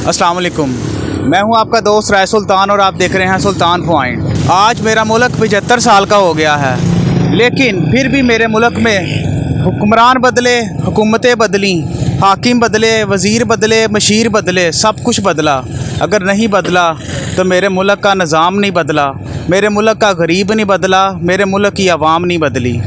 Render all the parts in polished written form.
अस्सलाम वालेकुम। मैं हूं आपका दोस्त राय सुल्तान और आप देख रहे हैं सुल्तान पॉइंट। आज मेरा मुल्क 75 साल का हो गया है, लेकिन फिर भी मेरे मुल्क में हुक्मरान बदले, हुकूमतें बदली, हाकिम बदले, वज़ीर बदले, मशीर बदले, सब कुछ बदला। अगर नहीं बदला तो मेरे मुल्क का निज़ाम नहीं बदला, मेरे मुल्क का गरीब नहीं बदला, मेरे मुल्क की आवाम नहीं बदली।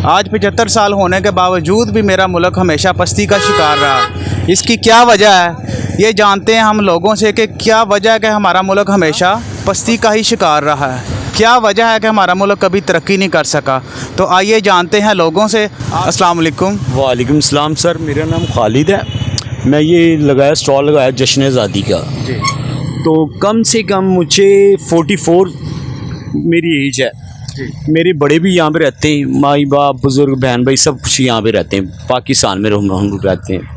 आज 75 साल होने के बावजूद भी मेरा मुल्क हमेशा पस्ती का शिकार रहा। इसकी क्या वजह है ये जानते हैं हम लोगों से कि क्या वजह है कि हमारा मुल्क हमेशा पस्ती का ही शिकार रहा है। क्या वजह है कि हमारा मुल्क कभी तरक्की नहीं कर सका। तो आइए जानते हैं लोगों से। अस्सलाम वालेकुम। वालेकुम सलाम सर, मेरा नाम खालिद है। मैं ये स्टॉल लगाया जश्न आज़ादी का जी। तो कम से कम मुझे 44 मेरी एज है। मेरे बड़े भी यहाँ पे रहते हैं, माई बाप बुज़ुर्ग बहन भाई सब कुछ यहाँ पे रहते हैं, पाकिस्तान में हम लोग रहते हैं।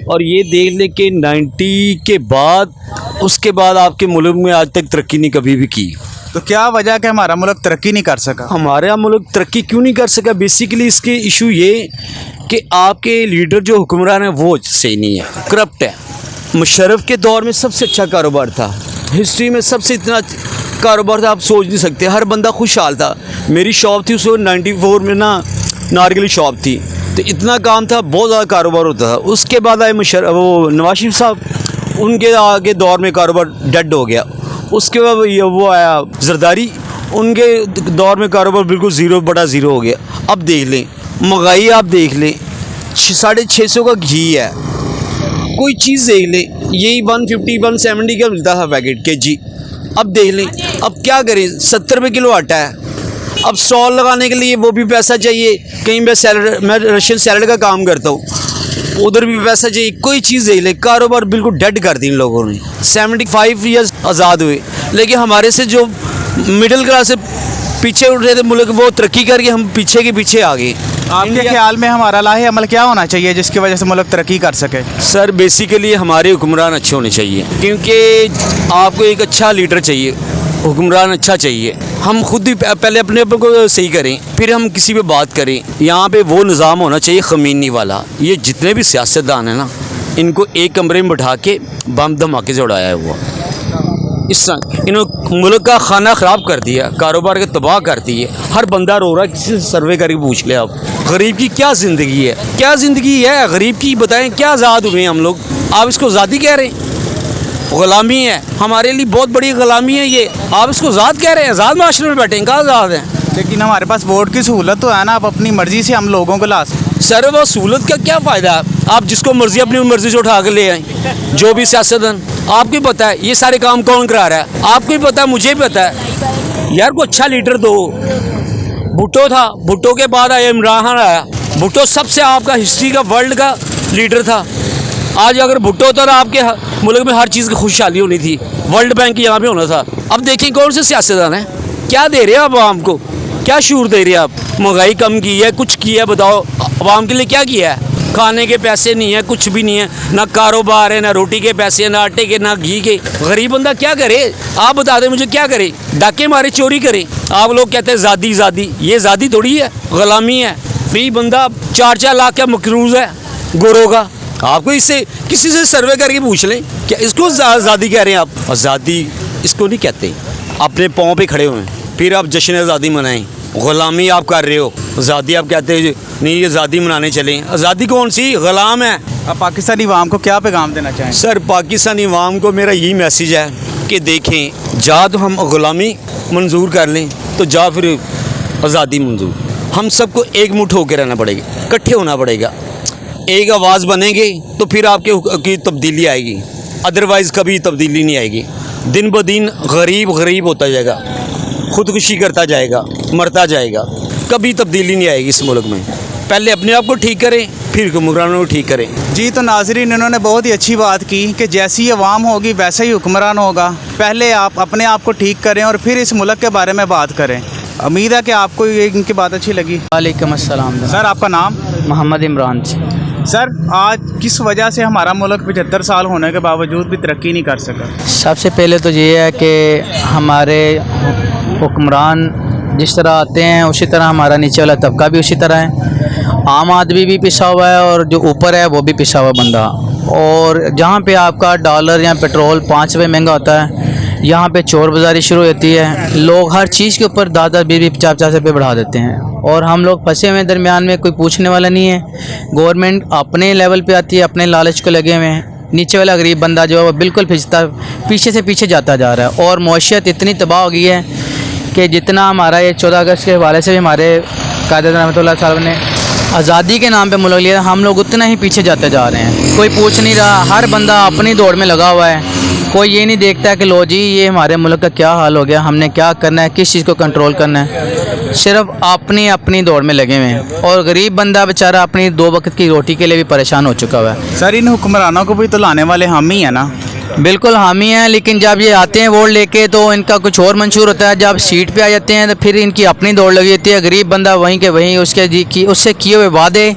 और ये देख ले कि 90 के बाद उसके बाद आपके मुल्क में आज तक तरक्की नहीं कभी भी की। तो क्या वजह है कि हमारा मुल्क तरक्की नहीं कर सका। हमारा मुल्क तरक्की क्यों नहीं कर सका? बेसिकली इसके इशू ये कि आपके लीडर जो हुक्मरान है वो सही नहीं है, करप्ट है। मुशर्रफ के दौर में सबसे अच्छा कारोबार था, हिस्ट्री में सबसे इतना कारोबार था आप सोच नहीं सकते। हर बंदा खुशहाल था। मेरी शॉप थी उस वक्त 94 में ना, नारगली शॉप थी, तो इतना काम था, बहुत ज़्यादा कारोबार होता था। उसके बाद आए वो नवाज शरीफ साहब, उनके आगे दौर में कारोबार डेड हो गया। उसके बाद वो आया जरदारी, उनके दौर में कारोबार बिल्कुल ज़ीरो बटा ज़ीरो हो गया। अब देख लें महंगाई, आप देख लें 650 का घी है, कोई चीज़ देख लें यही 150 170 का मिलता था पैकेट केजी। अब देख लें, अब क्या करें, 70 रुपये किलो आटा है। अब स्टॉल लगाने के लिए वो भी पैसा चाहिए, कहीं मैं रशियन सैलड का काम करता हूँ, उधर भी पैसा चाहिए। कोई चीज़ देख ले, कारोबार बिल्कुल डेड कर दी इन लोगों ने। 75 ईयर्स आज़ाद हुए, लेकिन हमारे से जो मिडिल क्लास से पीछे उठ रहे थे मुल्क, वो तरक्की करके हम पीछे के पीछे आ गए। आपके ख्याल में हमारा लाहे अमल क्या होना चाहिए जिसकी वजह से मुल्क तरक्की कर सके। सर बेसिकली हमारे हुक्मरान अच्छे होने चाहिए, क्योंकि आपको एक अच्छा लीडर चाहिए, हुक्मरान अच्छा चाहिए। हम खुद ही पहले अपने आप को सही करें, फिर हम किसी पे बात करें। यहाँ पे वो निज़ाम होना चाहिए ख़मीनी वाला। ये जितने भी सियासतदान हैं ना, इनको एक कमरे में बैठा के बम धमाके से उड़ाया हुआ। इस इन्होंने मुल्क का खाना ख़राब कर दिया, कारोबार के तबाह कर दिए। हर बंदा रो रहा है, किसी से सर्वे करके पूछ ले आप, गरीब की क्या ज़िंदगी है, क्या ज़िंदगी है गरीब की, बताएं। क्या आज़ाद हुए हम लोग, आप इसको आज़ादी कह रहे हैं? ग़ुलामी है, हमारे लिए बहुत बड़ी ग़ुलामी है ये। आप इसको आज़ाद कह रहे हैं? आज़ाद माशरे में बैठे हैं, कहाँ आज़ाद हैं? लेकिन हमारे पास वोट की सहूलत तो है ना, आप अपनी मर्ज़ी से हम लोगों को ला सकते। सर वो सहूलत का क्या फ़ायदा है? आप जिसको मर्ज़ी अपनी मर्ज़ी से उठा कर ले आए, जो भी सियासतदान। आपको ही पता है ये सारे काम कौन करा रहा है, आपको ही पता है, मुझे भी पता है। यार को अच्छा लीडर दो। भुट्टो था, भुट्टो के बाद आया इमरान खान आया। भुट्टो सबसे आपका हिस्ट्री का वर्ल्ड का लीडर था। आज अगर भुट्टो होता तो आपके मुल्क में हर चीज़ की खुशहाली होनी थी, वर्ल्ड बैंक यहाँ पे होना था। अब देखें कौन से सियासतदान हैं, क्या दे रहे हैं आप आवाम को, क्या शूर दे रहे हैं आप? महंगाई कम की है, कुछ किया है, बताओ आवाम के लिए क्या किया है? खाने के पैसे नहीं है, कुछ भी नहीं है, ना कारोबार है, ना रोटी के पैसे हैं, ना आटे के, ना घी के। गरीब बंदा क्या करे? आप बता दें मुझे, क्या करे? डाके मारे, चोरी करे? आप लोग कहते हैं ज़ादी ज़ादी, ये ज़ादी थोड़ी है, ग़ुलामी है। फ्री बंदा 4-4 लाख का मकरूज़ है गोरों का। आपको इससे किसी से सर्वे करके पूछ लें, क्या इसको आज़ादी कह रहे हैं आप? आज़ादी इसको नहीं कहते। अपने पाँव पे खड़े हुए हैं, फिर आप जश्न आज़ादी मनाएं। ग़ुलामी आप कर रहे हो, आज़ादी आप कहते हैं नहीं, ये आज़ादी मनाने चलें। आज़ादी कौन सी? ग़ुलाम है। आप पाकिस्तानी अवाम को क्या पैगाम देना चाहें? सर पाकिस्तानी अवाम को मेरा यही मैसेज है कि देखें, जा तो हम ग़ुलामी मंजूर कर लें, तो जा फिर आज़ादी मंजूर। हम सबको एक मुठ होकर रहना पड़ेगा, इकट्ठे होना पड़ेगा, एक आवाज़ बनेंगे तो फिर आपकी तब्दीली आएगी, अदरवाइज़ कभी तब्दीली नहीं आएगी। दिन ब दिन गरीब गरीब होता जाएगा, ख़ुदकुशी करता जाएगा, मरता जाएगा, कभी तब्दीली नहीं आएगी इस मुल्क में। पहले अपने आप को ठीक करें, फिर हुक्मरानों को ठीक करें। जी तो नाज़रीन, इन्होंने बहुत ही अच्छी बात की कि जैसी अवाम होगी वैसा ही हुक्मरान होगा। पहले आप अपने आप को ठीक करें और फिर इस मुल्क के बारे में बात करें। उम्मीद है कि आपको ये इनकी बात अच्छी लगी। वालेकुम अस्सलाम। सर आपका नाम? मोहम्मद इमरान। सर आज किस वजह से हमारा मुल्क 75 साल होने के बावजूद भी तरक्की नहीं कर सका? सबसे पहले तो ये है कि हमारे हुक्मरान जिस तरह आते हैं उसी तरह हमारा नीचे वाला तबका भी उसी तरह है। आम आदमी भी पिसा हुआ है और जो ऊपर है वो भी पिसा हुआ बंदा। और जहाँ पे आपका डॉलर या पेट्रोल 5 रुपये महंगा होता है, यहाँ पे चोर बाज़ारी शुरू होती है। लोग हर चीज़ के ऊपर 10-10, 20-20, 50-50 रुपये बढ़ा देते हैं और हम लोग फंसे हुए हैं दरमियान में, कोई पूछने वाला नहीं है। गवर्नमेंट अपने लेवल पे आती है, अपने लालच को लगे हुए हैं। नीचे वाला गरीब बंदा जो है वो बिल्कुल पीछे से पीछे जाता जा रहा है और मौशियत इतनी तबाह हो गई है कि जितना हमारा ये 14 अगस्त के हवाले से भी हमारे कायद रहमतुल्लाह साहब ने आज़ादी के नाम पे मुल्क लिया, हम लोग उतना ही पीछे जाते जा रहे हैं। कोई पूछ नहीं रहा, हर बंदा अपनी दौड़ में लगा हुआ है। कोई ये नहीं देखता कि लो जी ये हमारे मुल्क का क्या हाल हो गया, हमने क्या करना है, किस चीज़ को कंट्रोल करना है। सिर्फ अपनी दौड़ में लगे हुए हैं और गरीब बंदा बेचारा अपनी 2 वक्त की रोटी के लिए भी परेशान हो चुका हुआ है। सर, इन हुक्मरानों को भी तो लाने वाले हम ही हैं ना। बिल्कुल हामी हैं, लेकिन जब ये आते हैं वोट लेके तो इनका कुछ और मंशूर होता है। जब सीट पे आ जाते हैं तो फिर इनकी अपनी दौड़ लगी होती है। गरीब बंदा वहीं के वहीं उससे किए हुए वादे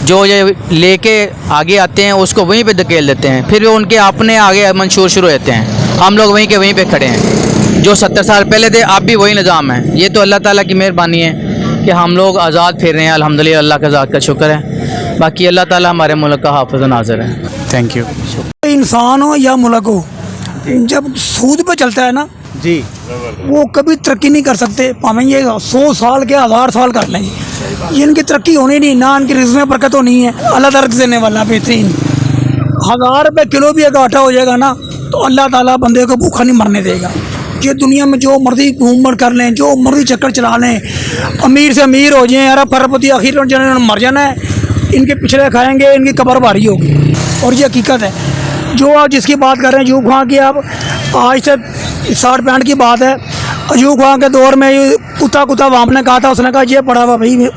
जो ये लेके आगे आते हैं उसको वहीं पे धकेल देते हैं। फिर वो उनके अपने आगे मंशूर शुरू होते हैं। हम लोग वहीं के वहीं पे खड़े हैं। जो 70 साल पहले थे अब भी वही निज़ाम है। ये तो अल्लाह ताला की मेहरबानी है कि हम लोग आज़ाद फिर रहे हैं। अल्हम्दुलिल्लाह, अल्लाह का ज़ात का शुक्र है। बाकी अल्लाह ताला हमारे मुल्क का हाफ़िज़ नाज़िर है। Thank you. इंसान हो या मुल्क हो, जब सूद पे चलता है ना जी, वो कभी तरक्की नहीं कर सकते। भावें ये 100 साल के 1000 साल कर लें, ये इनकी तरक्की होनी नहीं, ना इनकी रिज़्क़ में बरकत होनी है। अल्लाह ताला रिज़्क़ देने वाला बेहतरीन। 1000 रुपये किलो भी अगर आटा हो जाएगा ना तो अल्लाह ताला बंदे को भूखा नहीं मरने देगा। ये दुनिया में जो मर्जी घूम कर लें, जो मर्जी चक्कर चला लें, अमीर से अमीर हो जाएँ, अरब खरबपति, आखिर में जिन्होंने मर जाना है, इनके पिछले खाएंगे, इनकी कब्र भारी होगी। और ये हकीकत है। जो आप जिसकी बात कर रहे हैं अयूब खां की, आप आज से 60-65 की बात है। अयूब खां के दौर में ये कुत्ता वाम ने कहा था, उसने कहा ये पड़ा हुआ भाई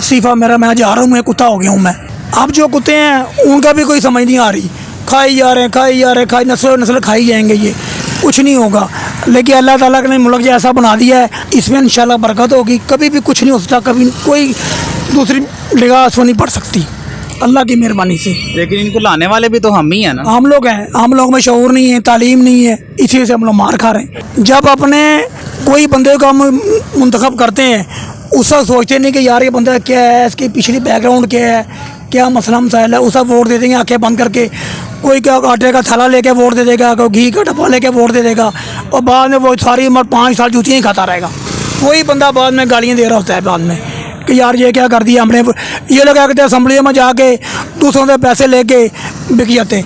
सीफा मेरा, मैं जा रहा हूँ, मैं कुत्ता हो गया हूँ मैं। अब जो कुत्ते हैं उनका भी कोई समझ नहीं आ रही, खाई जा रहे हैं, नस्ल खाई जाएंगे, ये कुछ नहीं होगा। लेकिन अल्लाह ताला ने मुल्क जो ऐसा बना दिया है, इसमें इंशाल्लाह बरकत होगी। कभी भी कुछ नहीं हो सकता, कभी कोई दूसरी निगाह सो नहीं पड़ सकती अल्लाह की मेहरबानी से। लेकिन इनको लाने वाले भी तो हम ही हैं ना। हम लोग हैं, हम लोग में शऊर नहीं है, तालीम नहीं है, इसी से हम लोग मार खा रहे हैं। जब अपने कोई बंदे को हम मुंतखब करते हैं, उसका सोचते नहीं कि यार ये बंदा क्या है, इसकी पिछली बैकग्राउंड क्या है, क्या मसला मसाइल है, उसे वोट दे देंगे आंखें बंद करके। कोई क्या आटे का थैला लेके वोट दे देगा, कोई घी का डब्बा लेके वोट दे देगा और बाद में वो सारी उम्र 5 साल जूतियाँ ही खाता रहेगा। कोई बंदा बाद में गालियाँ दे रहा होता है बाद में कि यार ये क्या कर दिया हमने। ये लोग क्या कहते हैं, असम्बली में जाके दूसरों से पैसे लेके बिक जाते।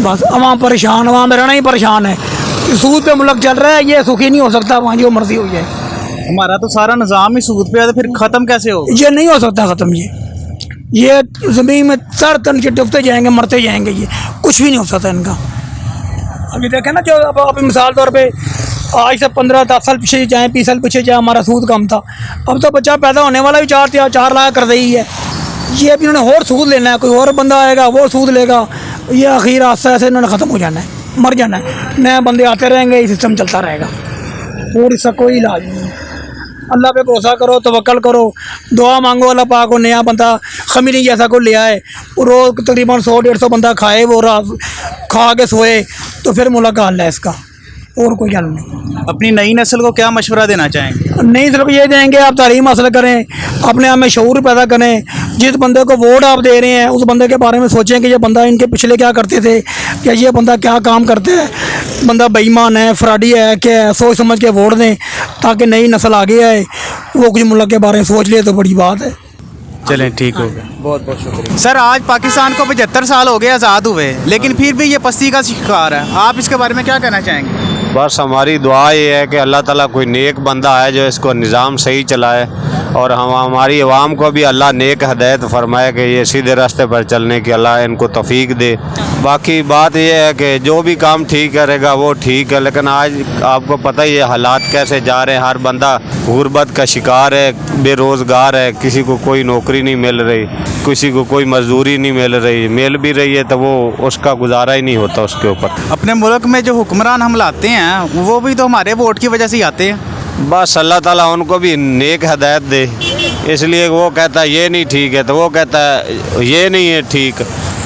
बस अवाम परेशान, अवाम में रहना ही परेशान है। सूद पे मुल्क चल रहा है, ये सुखी नहीं हो सकता, वहाँ जो मर्जी हो जाए। हमारा तो सारा निज़ाम ही सूद पे है, तो फिर ख़त्म कैसे होगा? ये नहीं हो सकता ख़त्म। ये ज़मीन में सर तन के डूबते जाएंगे, मरते जाएंगे, ये कुछ भी नहीं हो सकता इनका। अभी देखें ना, जो अब मिसाल तौर पे आज से 15-10 साल पीछे जाएँ, 20 साल पीछे जाए, हमारा सूद कम था। अब तो बच्चा पैदा होने वाला भी 4 लाख कर रही है। ये अभी इन्होंने और सूद लेना है, कोई और बंदा आएगा वो सूद लेगा। ये आखिर आस्ते आस्ते इन्होंने ख़त्म हो जाना है, मर जाना है। नए बंदे आते रहेंगे, ये सिस्टम चलता रहेगा और इसका कोई इलाज नहीं है। अल्लाह पे भरोसा करो, तवक्कल करो, दुआ मांगो, अल्लाह पाक को नया बंदा खमीनी जैसा को ले आए, रोज़ तकरीबन 100-150 बंदा खाए, वो रात खा के सोए, तो फिर मुल्क का हल है इसका, और कोई हल नहीं। अपनी नई नस्ल को क्या मशवरा देना चाहेंगे? नहीं, सिर्फ ये देंगे आप तालीम हासिल करें, अपने आप में शऊर पैदा करें। जिस बंदे को वोट आप दे रहे हैं उस बंदे के बारे में सोचें कि ये बंदा इनके पिछले क्या करते थे, क्या ये बंदा क्या काम करते हैं, बंदा बेईमान है, फ्रॉडी है, क्या है, सोच समझ के वोट दें ताकि नई नस्ल आगे आए, वो कुछ मुल्क के बारे में सोच ले तो बड़ी बात है। चलें, ठीक हो गया, बहुत बहुत शुक्रिया। सर, आज पाकिस्तान को 75 साल हो गए आज़ाद हुए, लेकिन फिर भी ये पस्ती का शिकार है। आप इसके बारे में क्या कहना चाहेंगे? बस हमारी दुआ ये है कि अल्लाह ताला कोई नेक बंदा है जो इसको निज़ाम सही चलाए, और हमारी अवाम को भी अल्लाह नेक हदायत फरमाए कि ये सीधे रास्ते पर चलने की अल्लाह इनको तौफीक दे। बाकी बात ये है कि जो भी काम ठीक करेगा वो ठीक है, लेकिन आज आपको पता ही है हालात कैसे जा रहे हैं। हर बंदा गुर्बत का शिकार है, बेरोज़गार है, किसी को कोई नौकरी नहीं मिल रही, किसी को कोई मजदूरी नहीं मिल रही, मिल भी रही है तो वो उसका गुजारा ही नहीं होता उसके ऊपर। अपने मुल्क में जो हुक्मरान हम लाते हैं वो भी तो हमारे वोट की वजह से ही आते हैं। बस अल्लाह ताला उनको भी नेक हदायत दे, इसलिए वो कहता है ये नहीं ठीक है तो वो कहता है ये नहीं है ठीक।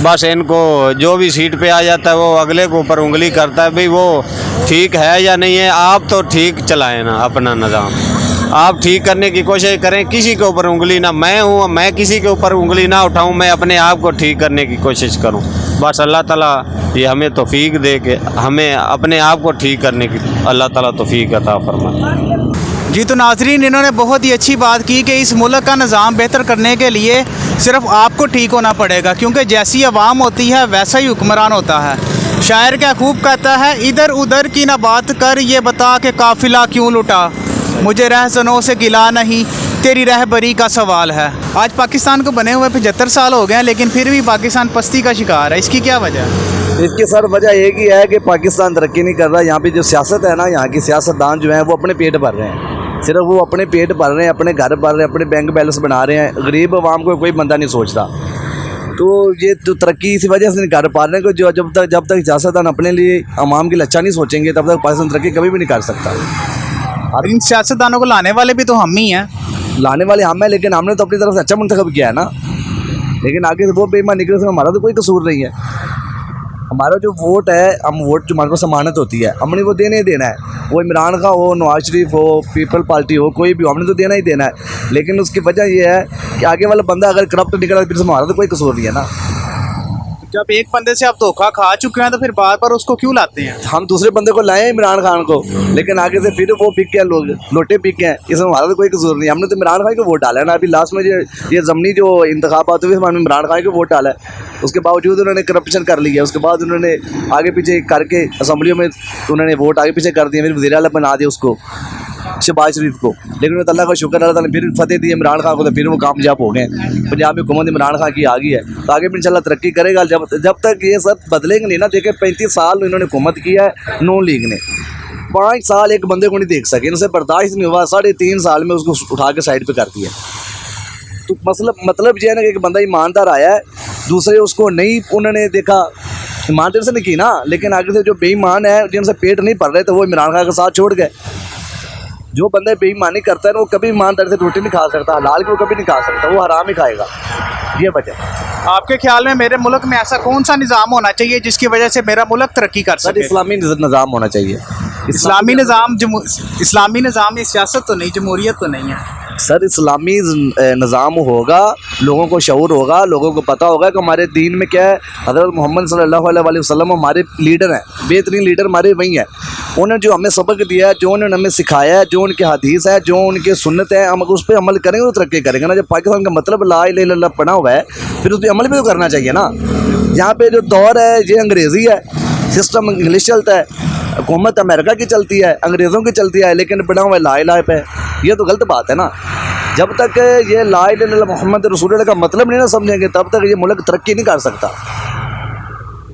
बस इनको जो भी सीट पे आ जाता है वो अगले के ऊपर उंगली करता है, भाई वो ठीक है या नहीं है। आप तो ठीक चलाएं ना अपना निज़ाम, आप ठीक करने की कोशिश करें, किसी के ऊपर उंगली ना, मैं हूँ, मैं किसी के ऊपर उंगली ना उठाऊँ, मैं अपने आप को ठीक करने की कोशिश करूँ। बस अल्लाह ताला ये हमें तौफीक दे के हमें अपने आप को ठीक करने की अल्लाह ताला तौफीक अता फरमाए। जी तो नाजरीन, इन्होंने बहुत ही अच्छी बात की कि इस मुल्क का निज़ाम बेहतर करने के लिए सिर्फ आपको ठीक होना पड़ेगा, क्योंकि जैसी अवाम होती है वैसा ही हुक्मरान होता है। शायर क्या खूब कहता है, इधर उधर की ना बात कर, ये बता के काफिला क्यों लुटा, मुझे रहज़नों से गिला नहीं, तेरी रहबरी का सवाल है। आज पाकिस्तान को बने हुए 75 साल हो गए हैं, लेकिन फिर भी पाकिस्तान पस्ती का शिकार है। इसकी क्या वजह है? इसकी सर वजह एक ही है कि पाकिस्तान तरक्की नहीं कर रहा। यहाँ पे जो सियासत है ना, यहाँ की सियासतदान जो है वो अपने पेट भर रहे हैं, सिर्फ वो अपने पेट भर रहे हैं, अपने घर भर रहे हैं, अपने बैंक बैलेंस बना रहे हैं। गरीब आवाम को कोई बंदा नहीं सोचता। तो ये जो तरक्की इसी वजह से नहीं कर पा रहे हैं कि जो जब तक सियासतदान अपने लिए आवाम के लिए अच्छा नहीं सोचेंगे तब तक पाकिस्तान तरक्की कभी भी नहीं कर सकता। और इन सियासतदानों को लाने वाले भी तो हम ही हैं। लाने वाले हम हैं, लेकिन हमने तो अपनी तरफ से अच्छा मंतखब किया है ना। लेकिन आगे से वो बेईमान निकले, उसमें हमारा तो कोई कसूर नहीं है। हमारा जो वोट है, हम वोट जो हमारे पास अमानत होती है, हमने वो देने ही देना है। वो इमरान खान हो, नवाज शरीफ हो, पीपल पार्टी हो, कोई भी हो, हमने तो देना ही देना है। लेकिन उसकी वजह ये है कि आगे वाला बंदा अगर करप्ट निकला फिर हमारा तो कोई कसूर नहीं है ना। जब एक बंदे से आप धोखा खा चुके हैं तो फिर बार बार उसको क्यों लाते हैं? हम दूसरे बंदे को लाए इमरान खान को, लेकिन आगे से फिर वो पिक गए, लोग लोटे पिक गए। इसमें हमारा तो कोई कसूर नहीं। हमने तो इमरान खान को वोट डाला है ना। अभी लास्ट में ये ज़मनी जो इंतखाबात हुए हमने इमरान खान को वोट डाला है। उसके बावजूद उन्होंने करप्शन कर लिया। उसके बाद उन्होंने आगे पीछे करके असम्बलियों में उन्होंने वोट आगे पीछे कर दिए, फिर वज़ीर आला बना दिया उसको, शहबाज शरीफ को। लेकिन अल्लाह का शुक्र, अल्लाह ताला ने फिर फतेह दी इमरान खान को, तो फिर वो कामयाब हो गए। पंजाब में हुकूमत इमरान खान की आ गई है, तो आगे भी इंशाल्लाह तरक्की करेगा। जब तक ये सब बदलेंगे नहीं ना। देखें 35 साल इन्होंने हुकूमत किया है नून लीग ने, 5 साल एक बंदे को नहीं देख सके, इनसे बर्दाश्त नहीं हुआ। 3.5 साल में उसको उठा के साइड पर कर दिया। तो मतलब ये है ना कि एक बंदा ईमानदार आया है, दूसरे उसको नहीं उन्होंने देखा, ईमानदारी से नहीं की ना। लेकिन आगे से जो बेईमान है, जिनसे पेट नहीं भर रहे, तो वो इमरान खान का साथ छोड़ गए। जो बंदा बेईमानी करता है ना, वो कभी ईमानदारी से रोटी नहीं खा सकता, हलाल को कभी नहीं खा सकता, वो हराम ही खाएगा। ये वजह। आपके ख्याल में मेरे मुल्क में ऐसा कौन सा निज़ाम होना चाहिए जिसकी वजह से मेरा मुल्क तरक्की कर सर सके? इस्लामी निज़ाम होना चाहिए। इस्लामी निज़ाम ये सियासत तो नहीं, जमहूरियत तो नहीं है। सर इस्लामी निज़ाम होगा, लोगों को शऊर होगा, लोगों को पता होगा कि हमारे दीन में क्या है। हज़रत मोहम्मद सल्लल्लाहु अलैहि वसल्लम हमारे लीडर हैं, बेहतरीन लीडर हमारे वही हैं। उन्होंने जो हमें सबक दिया है, जो उन्होंने हमें सिखाया है, जो उनके हदीस है, जो उनके सुन्नत है, हम उस पर अमल करेंगे तो तरक्की करेंगे ना। जब पाकिस्तान का मतलब ला इलाहा इल्लल्लाह पढ़ा हुआ है, फिर उस पर अमल भी तो करना चाहिए ना। यहाँ पे जो दौर है ये अंग्रेज़ी है, सिस्टम इंग्लिश चलता है, हुकूमत अमेरिका की चलती है, अंग्रेज़ों की चलती है, लेकिन पढ़ा हुआ ला इलाहा पे। ये तो गलत बात है ना। जब तक ये ला इलाहा इल्लल्लाह मोहम्मद रसूलुल्लाह का मतलब नहीं ना समझेंगे, तब तक ये मुल्क तरक्की नहीं कर सकता।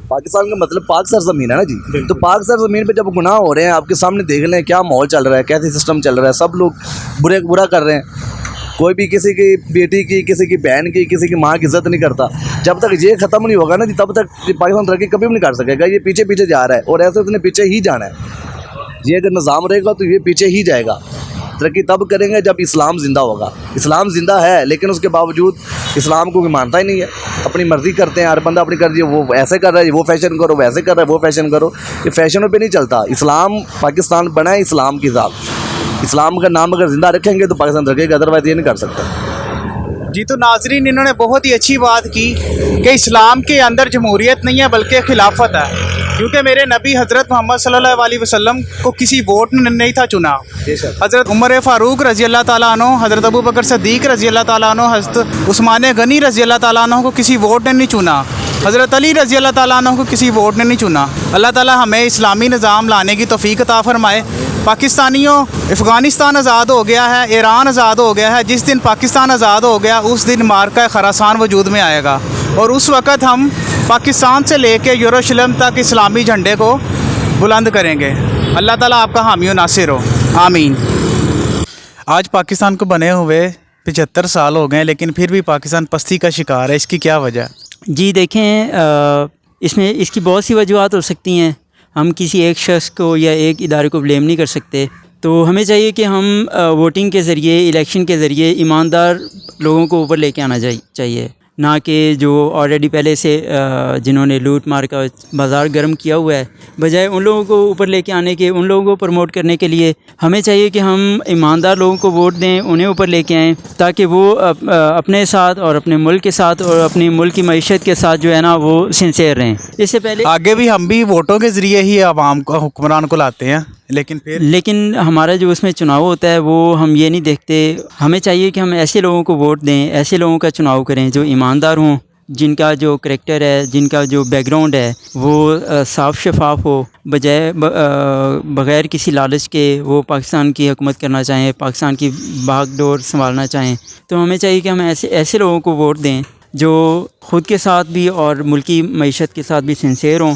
पाकिस्तान का मतलब पाक सरजमीन है ना जी। तो पाक सरजमीन पे जब गुनाह हो रहे हैं, आपके सामने देख लें क्या माहौल चल रहा है, कैसे सिस्टम चल रहा है। सब लोग बुरा कर रहे हैं। कोई भी किसी की बेटी की, किसी की बहन की, किसी की माँ की इज्जत नहीं करता। जब तक ये ख़त्म नहीं होगा ना जी, तब तक पाकिस्तान तरक्की कभी भी नहीं कर सकेगा। ये पीछे पीछे जा रहा है, और ऐसे उसने पीछे ही जाना है। ये अगर निज़ाम रहेगा तो ये पीछे ही जाएगा। तरक्की तब करेंगे जब इस्लाम ज़िंदा होगा। इस्लाम ज़िंदा है, लेकिन उसके बावजूद इस्लाम को कोई मानता ही नहीं है। अपनी मर्ज़ी करते हैं, हर बंदा अपनी कर दिया, वो ऐसे कर रहा है, वो फैशन करो, वैसे कर रहा है, वो फैशन करो। ये फैशनों पे नहीं चलता। इस्लाम, पाकिस्तान बना है इस्लाम के साथ। इस्लाम का नाम अगर ज़िंदा रखेंगे तो पाकिस्तान तरक्की, अदरवाइज़ ये नहीं कर सकता। जी तो नाजरीन, इन्होंने बहुत ही अच्छी बात की कि इस्लाम के अंदर जमहूरियत नहीं है बल्कि खिलाफत है। क्योंकि मेरे नबी हज़रत मोहम्मद सल्लल्लाहु अलैहि वसल्लम को किसी वोट ने नहीं था चुना। हज़रत उमर फ़ारूक रज़ी अल्लाह ताला अन्हु, हज़रत अबू बकर सिद्दीक़ रज़ी अल्लाह ताला अन्हु, हज़रत उस्मान गनी रज़ी अल्लाह ताला अन्हु को किसी वोट ने नहीं चुना। हज़रत अली रज़ी अल्लाह ताला अन्हु को किसी वोट ने नहीं चुना। अल्लाह ताला हमें इस्लामी निज़ाम लाने की तौफ़ीक अता फ़रमाए। पाकिस्तानियों, अफ़गानिस्तान आज़ाद हो गया है, ईरान आज़ाद हो गया है। जिस दिन पाकिस्तान आज़ाद हो गया उस दिन मार्का खरासान वजूद में आएगा, और उस वक़्त हम पाकिस्तान से लेके यरूशलेम तक इस्लामी झंडे को बुलंद करेंगे। अल्लाह ताला आपका हामी और नासिर हो, आमीन। आज पाकिस्तान को बने हुए 75 साल हो गए, लेकिन फिर भी पाकिस्तान पस्ती का शिकार है। इसकी क्या वजह? जी देखें, इसमें इसकी बहुत सी वजूहत हो सकती हैं। हम किसी एक शख्स को या एक इदारे को ब्लेम नहीं कर सकते। तो हमें चाहिए कि हम वोटिंग के ज़रिए, इलेक्शन के ज़रिए ईमानदार लोगों को ऊपर लेके आना चाहिए। ना कि जो ऑलरेडी पहले से जिन्होंने लूट मार का बाज़ार गर्म किया हुआ है। बजाय उन लोगों को ऊपर लेके आने के, उन लोगों को प्रमोट करने के लिए हमें चाहिए कि हम ईमानदार लोगों को वोट दें, उन्हें ऊपर लेके आएँ, ताकि वो अपने साथ और अपने मुल्क के साथ और अपनी मुल्क की मईशत के साथ जो है ना वो सिंसेयर रहें। इससे पहले आगे भी हम भी वोटों के ज़रिए ही आवाम को, हुक्मरान को लाते हैं, लेकिन हमारा जो उसमें चुनाव होता है वो हम ये नहीं देखते। हमें चाहिए कि हम ऐसे लोगों को वोट दें, ऐसे लोगों का चुनाव करें जो ईमानदार हों, जिनका जो करैक्टर है, जिनका जो बैकग्राउंड है वो साफ़ शफाफ हो, बजाय बग़ैर किसी लालच के वो पाकिस्तान की हुकूमत करना चाहें, पाकिस्तान की बागडोर संभालना चाहें। तो हमें चाहिए कि हम ऐसे लोगों को वोट दें जो ख़ुद के साथ भी और मुल्की मईशत के साथ भी सिंसेयर हों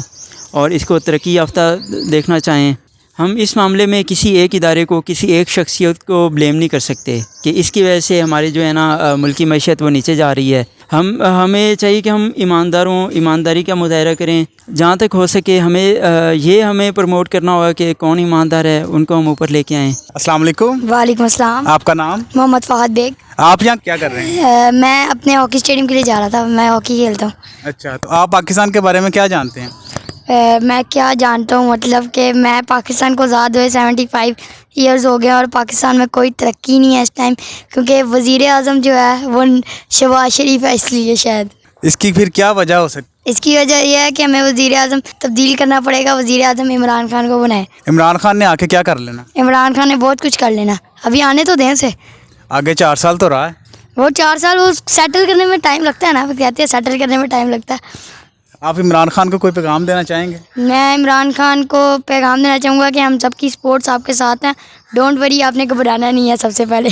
और इसको तरक्की याफ्ता देखना चाहें। हम इस मामले में किसी एक इदारे को, किसी एक शख्सियत को ब्लेम नहीं कर सकते कि इसकी वजह से हमारी जो है ना मुल्की मईशत वो नीचे जा रही है। हमें चाहिए कि हम ईमानदार हों, ईमानदारी का मुजाहरा करें। जहाँ तक हो सके हमें प्रमोट करना होगा कि कौन ईमानदार है, उनको हम ऊपर लेके आएँ। अस्सलाम वालेकुम। वालेकुम अस्सलाम। आपका नाम? मोहम्मद फ़हद बेग। आप यहाँ क्या कर रहे हैं? मैं अपने हॉकी स्टेडियम के लिए जा रहा था, मैं हॉकी खेलता हूँ। अच्छा, तो आप पाकिस्तान के बारे में क्या जानते हैं? मैं क्या जानता हूँ, मतलब कि मैं पाकिस्तान को आज़ाद हुए 75 ईयर्स हो गए और पाकिस्तान में कोई तरक्की नहीं है इस टाइम, क्योंकि वज़ीर आज़म जो है वो शहबाज शरीफ है, इसलिए शायद। इसकी फिर क्या वजह हो सकती? इसकी वजह यह है कि हमें वज़ीर आज़म तब्दील करना पड़ेगा, वज़ीर आज़म इमरान खान को बनाए। इमरान खान ने आके क्या कर लेना? इमरान खान ने बहुत कुछ कर लेना, अभी आने तो दें उसे। आगे 4 साल तो रहा है। वो 4 साल वो सेटल करने में टाइम लगता है ना, वो कहते हैं सेटल करने में टाइम लगता है। आप इमरान खान को कोई पैगाम देना चाहेंगे? मैं इमरान खान को पैगाम देना चाहूँगा कि हम सबकी सपोर्ट्स आपके साथ हैं, डोंट वरी, आपने घबराना नहीं है सबसे पहले।